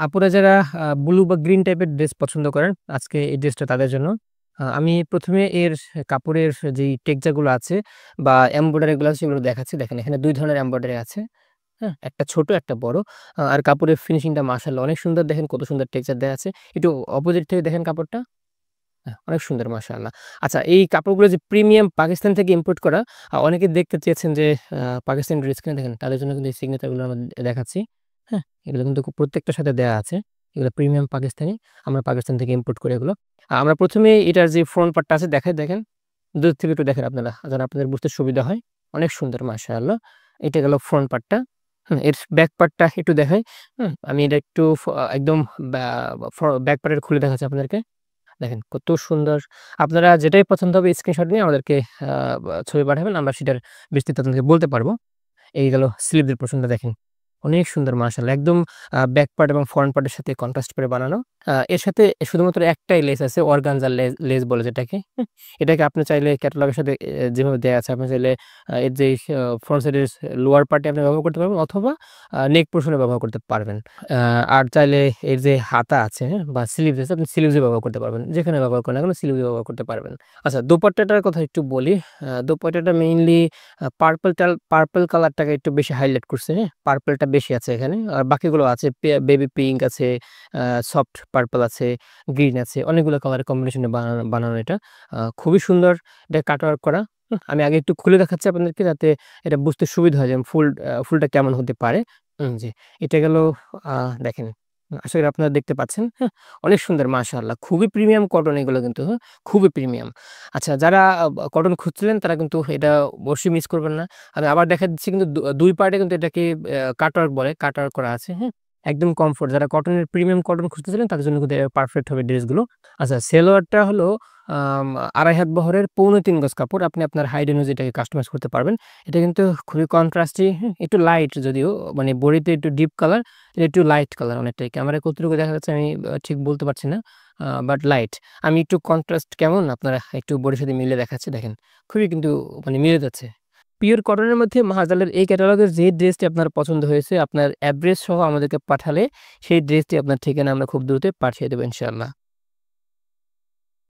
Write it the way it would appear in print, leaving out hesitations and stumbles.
আপুরা যারা ব্লু বা গ্রিন টাইপের ড্রেস পছন্দ করেন, আজকে এই ড্রেসটা তাদের জন্য। আমি ১ম এ এর কাপড়ের যেই টেক্সচার গুলো আছে বা এমব্রয়ডারি গুলো আছে সেগুলো দেখাচ্ছি। দেখেন এখানে ২ ধরনের এমব্রয়ডারি আছে। হ্যাঁ? একটা ছোট, একটা বড়। আর কাপড়ের ফিনিশিংটা মাশাআল্লাহ অনেক সুন্দর দেখেন কত সুন্দর টেক্সচার দেয়া আছে। একটু অপোজিট থেকে দেখেন কাপড়টা। অনেক সুন্দর মাশাআল্লাহ। আচ্ছা এই কাপড়গুলো যে প্রিমিয়াম পাকিস্তান থেকে ইম্পোর্ট করা, অনেকে দেখতে চেয়েছেন যে পাকিস্তানি ড্রেস কিনা দেখেন তাদের জন্য কিন্তু এই সিগনেচার গুলো আমরা দেখাচ্ছি। হ্যাঁ? এগুলো কিন্তু প্রত্যেকটার সাথে দেয়া আছে। এগুলো প্রিমিয়াম পাকিস্তানি। আমরা পাকিস্তান থেকে ইম্পোর্ট করি এগুলো। আমরা ১ম এ এটার যে ফ্রন্ট পার্টটা আছে দেখাই দেখেন। দূর থেকে একটু দেখেন আপনারা যেন আপনাদের বুঝতে সুবিধা হয়। অনেক সুন্দর মাশাআল্লাহ। এটা গেল ফ্রন্ট পার্টটা। এর ব্যাক পার্টটা একটু দেখাই। আমি এটা একটু একদম ব্যা ব্যাক পার্টের খুলে দেখাচ্ছি আপনাদেরকে। দেখেন কত সুন্দর। আপনারা যেটাই পছন্দ হবে স্ক্রিনশট নিয়ে আমাদেরকে আ ছবি পাঠাবেন। আমরা সেটার বিস্তারিত আপনাদেরকে বলতে পারব। এই গেল স্লিভের পোরশনটা দেখেন। অনেক সুন্দর মাশাআল্লাহ। একদম ব্যাক পার্ট এবং ফ্রন্ট পার্টের সাথে কন্ট্রাস্ট করে বানানো। এর সাথে শুধুমাত্র একটাই লেস আছে অর্গানজার লেস বলে যেটাকে। এটাকে আপনি চাইলে ক্যাটালগের সাথে যেভাবে দেয়া আছে আপনি চাইলে এর যে ফ্রন্ট সাইডের লোয়ার পার্টে আপনি ব্যবহার করতে পারবেন অথবা নেক পোরশন এ ব্যবহার করতে পারবেন। আ আর চাইলে এর যে হাতা আছে, হ্যাঁ? বা স্লিভস আছে আপনি স্লিভস এ ব্যবহার করতে পারবেন। যেখানে ব্যবহার করেন না কেন স্লিভস এ ব্যবহার করতে পারবেন। আচ্ছা দোপাট্টাটার কথা একটু বলি। দোপাট্টাটা মেইনলি পার্পল কালারটাকে একটু বেশি হাইলাইট করছে, হ্যাঁ? পার্পলটা বেশি আছে এখানে। আর বাকিগুলো আছে বেবি পিঙ্ক আছে, সফট পার্পল আছে, গ্রিন আছে। অনেকগুলো কালারের কম্বিনেশনে বানানো এটা। খুবই সুন্দর এটা কাটওয়ার্ক করা। আমি আগে একটু খুলে দেখাচ্ছি আপনাদেরকে যাতে এটা বুঝতে সুবিধা হয় যে ফুলটা কেমন হতে পারে। জি। এটা গেল আ দেখেন। আশা করি আপনারা দেখতে পাচ্ছেন। হ্যাঁ? অনেক সুন্দর মাশাআল্লাহ। খুবই প্রিমিয়াম কটন এগুলো কিন্তু, হ্যাঁ? খুবই প্রিমিয়াম। আচ্ছা যারা কটন খুঁজছিলেন তারা কিন্তু এটা অবশ্যই মিস করবেন না। আমি আবার দেখা দিচ্ছি কিন্তু ২ পার্টে কিন্তু এটাকে কাটওয়ার্ক বলে। কাটওয়ার্ক করা আছে, হ্যাঁ? একদম কমফোর্ট যারা কটনের প্রিমিয়াম কটন খুঁজতেছিলেন তাদের জন্য কিন্তু পারফেক্ট হবে ড্রেসগুলো। আচ্ছা সেলোয়ারটা হলো আম ২.৫ হাত বহরের ৩.৫ গজ কাপড়। আপনি আপনার হাইট অনুযায়ী এটাকে কাস্টমাইজ করতে পারবেন। এটা কিন্তু খুবই কন্ট্রাস্টি, হ্যাঁ? একটু লাইট যদিও মানে বডিতে একটু ডিপ কালার, এটা একটু লাইট কালার অনেকটাই। ক্যামেরায় কতটুকু দেখা যাচ্ছে আমি ঠিক বলতে পারছি না। But light. আমি একটু কন্ট্রাস্ট কেমন আপনারা একটু বডির সাথে মিলিয়ে দেখাচ্ছি দেখেন। খুবই কিন্তু মানে মিলে যাচ্ছে। পিওর কটনের মধ্যে মাহজালের এই ক্যাটালগের যে ড্রেসটি আপনার পছন্দ হয়েছে আপনার অ্যাড্রেস সহ আমাদেরকে পাঠালে সেই ড্রেসটি আপনার ঠিকানায় আমরা খুব দ্রুত পাঠিয়ে দেব ইনশাআল্লাহ।